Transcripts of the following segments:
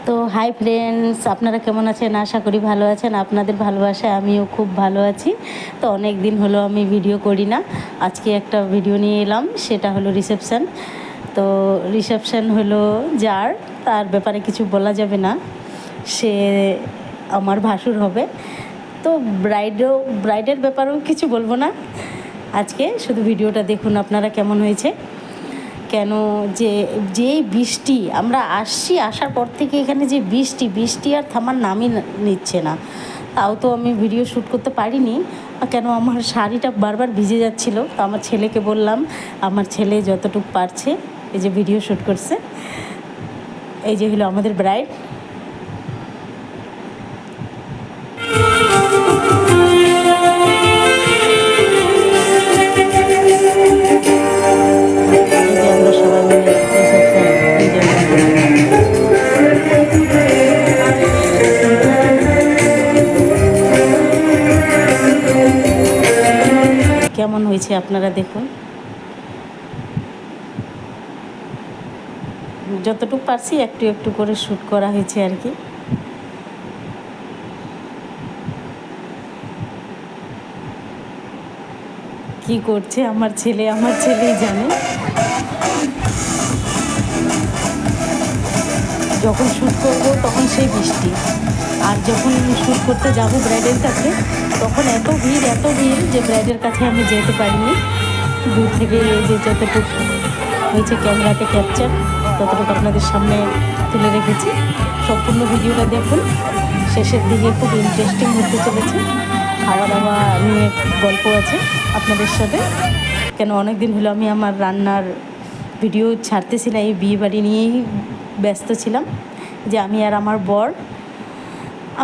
তো hi friends, আপনারা কেমন আছেন? আশা করি ভালো আছেন। আপনাদের ভালোবাসায় আমিও খুব ভালো আছি। তো অনেক দিন হলো আমি ভিডিও করি না। আজকে একটা ভিডিও নিয়ে এলাম, সেটা হলো রিসেপশান। তো রিসেপশান হলো যার, তার ব্যাপারে কিছু বলা যাবে না, সে আমার ভাসুর হবে। তো ব্রাইডের ব্যাপারেও কিছু বলবো না আজকে, শুধু ভিডিওটা দেখুন আপনারা কেমন হয়েছে। কেন যেই বৃষ্টি, আমরা আসার পর থেকে এখানে যে বৃষ্টি আর থামার নামই নিচ্ছে না। তাও তো আমি ভিডিও শ্যুট করতে পারিনি। কেন আমার শাড়িটা বারবার ভিজে যাচ্ছিলো। তো আমার ছেলেকে বললাম, আমার ছেলে যতটুকু পারছে এই যে ভিডিও শ্যুট করছে। এই যে হলো আমাদের ব্রাইড। কেমন হয়েছে আপনারা দেখুন। যতটুকু পারছি একটু একটু করে শ্যুট করা হয়েছে আর কি। কি করছে আমার ছেলেই জানে। যখন শ্যুট করবো তখন সেই বৃষ্টি, আর যখন শ্যুট করতে যাব ব্রাইডের কাছে তখন এত ভিড় যে ব্রাইডের কাছে আমি যেতে পারিনি। দূর থেকে যে যতটুকু হয়েছে ক্যামেরাতে ক্যাপচার, ততটুকু আপনাদের সামনে তুলে রেখেছি। সম্পূর্ণ ভিডিওটা দেখুন, শেষের দিকে খুব ইন্টারেস্টিং হতে চলেছে। খাওয়া দাওয়া নিয়ে গল্প আছে আপনাদের সাথে। কেন অনেক দিন হলো আমি আমার রান্নার ভিডিও ছাড়তেছি না, এই বিয়েবাড়ি নিয়েই ব্যস্ত ছিলাম। যে আমি আর আমার বর,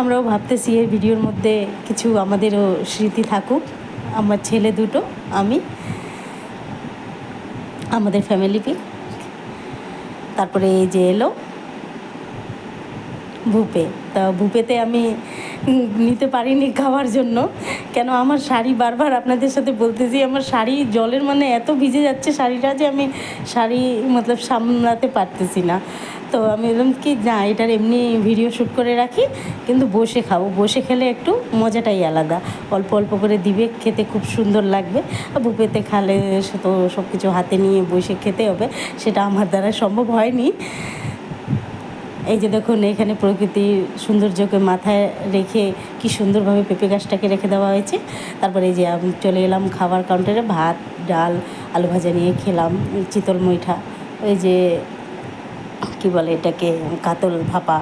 আমরাও ভাবতেছি এই ভিডিওর মধ্যে কিছু আমাদেরও স্মৃতি থাকুক। আমার ছেলে দুটো, আমি, আমাদের ফ্যামিলি পিক। তারপরে এই যে এলো ভুপে। তা ভুপেতে আমি নিতে পারিনি খাওয়ার জন্য। কেন আমার শাড়ি, বারবার আপনাদের সাথে বলতেছি, আমার শাড়ি জলের মানে এত ভিজে যাচ্ছে শাড়িটা, যে আমি শাড়ি সামলাতে পারতেছি না। তো আমি বললাম কি না, এটার এমনি ভিডিও শ্যুট করে রাখি, কিন্তু বসে খাবো। বসে খেলে একটু মজাটাই আলাদা। অল্প অল্প করে দিবে, খেতে খুব সুন্দর লাগবে। বুফেতে খালে তো সব কিছু হাতে নিয়ে বসে খেতে হবে, সেটা আমার দ্বারা সম্ভব হয়নি। এই যে দেখুন, এখানে প্রকৃতির সৌন্দর্যকে মাথায় রেখে কি সুন্দরভাবে পেঁপে গাছটাকে রেখে দেওয়া হয়েছে। তারপরে এই যে আমি চলে এলাম খাবার কাউন্টারে, ভাত, ডাল, আলু ভাজা নিয়ে খেলাম। চিতল মৈঠা, ওই যে কী বলে এটাকে, কাতল ভাপা,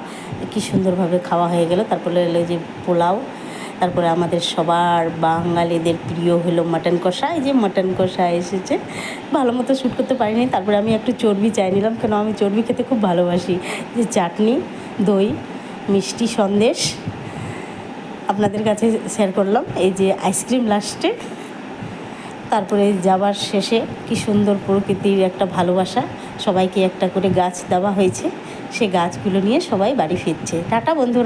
কি সুন্দরভাবে খাওয়া হয়ে গেল। তারপরে এলো যে পোলাও। তারপরে আমাদের সবার বাঙালিদের প্রিয় হলো মাটন কষা। এই যে মাটন কষা এসেছে, ভালো মতো শ্যুট করতে পারিনি। তারপরে আমি একটু চর্বি চাই নিলাম, কেন আমি চর্বি খেতে খুব ভালোবাসি। যে চাটনি, দই, মিষ্টি, সন্দেশ আপনাদের কাছে শেয়ার করলাম। এই যে আইসক্রিম লাস্টে। তারপরে যাবার শেষে কি সুন্দর প্রকৃতির একটা ভালোবাসা, সবাইকে একটা করে গাছ দেওয়া হয়েছে। সে গাছগুলো নিয়ে সবাই বাড়ি ফিরছে। টাটা বন্ধুরা।